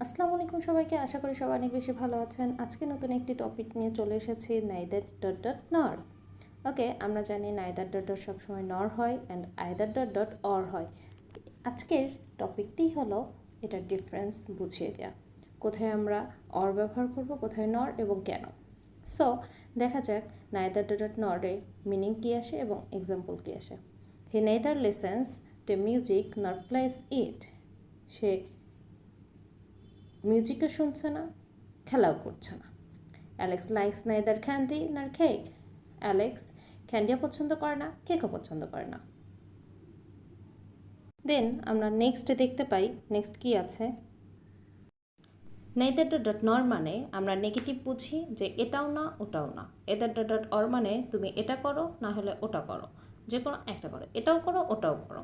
আসসালামু আলাইকুম সবাইকে, আশা করি সবাই অনেক বেশি ভালো আছেন। আজকে নতুন একটি টপিক নিয়ে চলে এসেছি, নাইদার ডট ডট নর। ওকে, আমরা জানি নাইদার ডট ডট সবসময় নর হয় and either dot dot or হয়। আজকের টপিকটি হলো এটার ডিফারেন্স বুঝিয়ে দেওয়া, কোথায় আমরা অর ব্যবহার করব, কোথায় নর এবং কেন। সো দেখা যাক নাইদার ডট ডট নরে মিনিং কী আসে এবং এক্সাম্পল কী আসে। হি নেইদার লিসেন্স টু মিউজিক নর প্লেস ইট। সে মিউজিকও শুনছে না, খেলাও করছে না। অ্যালেক্স লাইকস নাইদার ক্যান্ডি নার কেক। অ্যালেক্স ক্যান্ডিও পছন্দ করে না, কেকও পছন্দ করে না। দেন আমরা নেক্সটে দেখতে পাই, নেক্সট কি আছে। নেইদার ডট ডট নর মানে আমরা নেগেটিভ বুঝি যে এটাও না ওটাও না। এদার ডট ডট অর মানে তুমি এটা করো না হলে ওটা করো, যে কোনো একটা করো, এটাও করো ওটাও করো।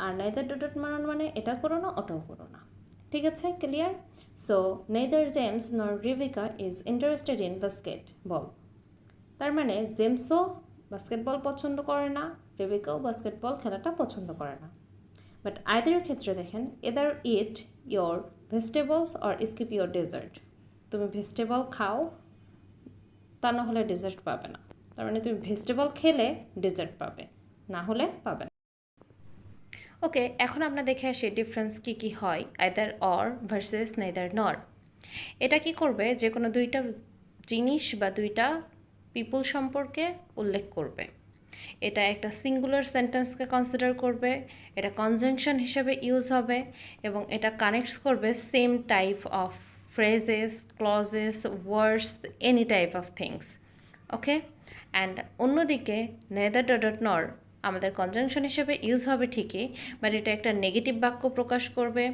আর নেইদার ডট ডট মানে এটা করো না ওটাও করো না। ঠিক আছে, ক্লিয়ার? সো নেইদার জেমস নর রিভিকা ইজ ইন্টারেস্টেড ইন বাস্কেটবল। তার মানে জেমসও বাস্কেটবল পছন্দ করে না, রেবিকাও বাস্কেটবল খেলাটা পছন্দ করে না। বাট আইদারের ক্ষেত্রে দেখেন, either eat your vegetables or skip your dessert. তুমি ভেজিটেবল খাও, তা না হলে ডেজার্ট পাবে না। তার মানে তুমি ভেজিটেবল খেলে ডেজার্ট পাবে, না হলে পাবে না। ওকে, এখন আমরা দেখে আসি ডিফারেন্স কী কী হয় আইদার অর ভার্সেস নেইদার নর। এটা কি করবে, যে কোনো দুইটা জিনিস বা দুইটা পিপল সম্পর্কে উল্লেখ করবে। এটা একটা সিঙ্গুলার সেন্টেন্সকে কনসিডার করবে, এটা কনজাংশন হিসেবে ইউজ হবে এবং এটা কানেক্টস করবে same type of phrases, clauses, words, any type of things. Okay, and অন্যদিকে নেদার ডট ডট নর আমাদের কনজাংশন হিসেবে ইউজ হবে ঠিকই, বাট এটা একটা নেগেটিভ বাক্য প্রকাশ করবে।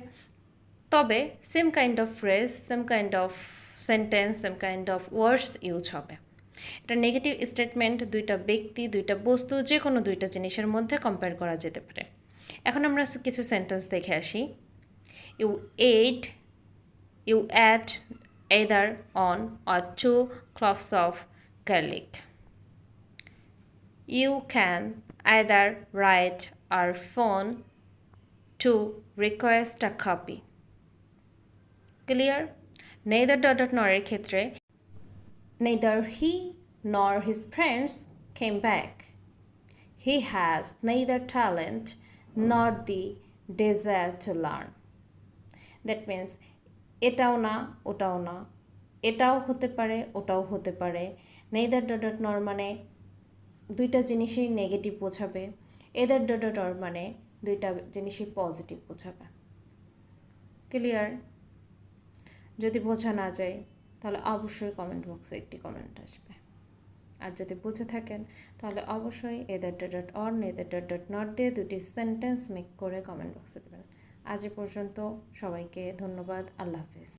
তবে same kind of phrase, same kind of sentence, same kind of words use হবে। এটা নেগেটিভ স্টেটমেন্ট দুইটা ব্যক্তি, দুইটা বস্তু, যে কোনো দুইটা জিনিসের মধ্যে কম্পেয়ার করা যেতে পারে। এখন আমরা কিছু সেন্টেন্স দেখে আসি। You ate, you add either on or 2 cloves of garlic. You can either write or phone to request a copy. Clear? Neither dot dot nor এর ক্ষেত্রে neither he nor his friends came back. He has neither talent nor the desire to learn. That means এটাও না ওটাও না, এটাও হতে পারে ওটাও হতে পারে। নেইদার ডট ডট নর মানে দুইটা জিনিসই নেগেটিভ বোঝাবে, এদার ডট ডট অর মানে দুইটা জিনিসই পজিটিভ বোঝাবে। ক্লিয়ার? যদি বোঝা না যায় তাহলে অবশ্যই কমেন্ট বক্সে একটি কমেন্ট আসবে, আর যদি বুঝে থাকেন তাহলে অবশ্যই either dot dot or neither dot dot not দিয়ে দুটি সেন্টেন্স মেক করে কমেন্ট বক্সে দেবেন। আজ এ পর্যন্ত সবাইকে ধন্যবাদ, আল্লাহ হাফেজ।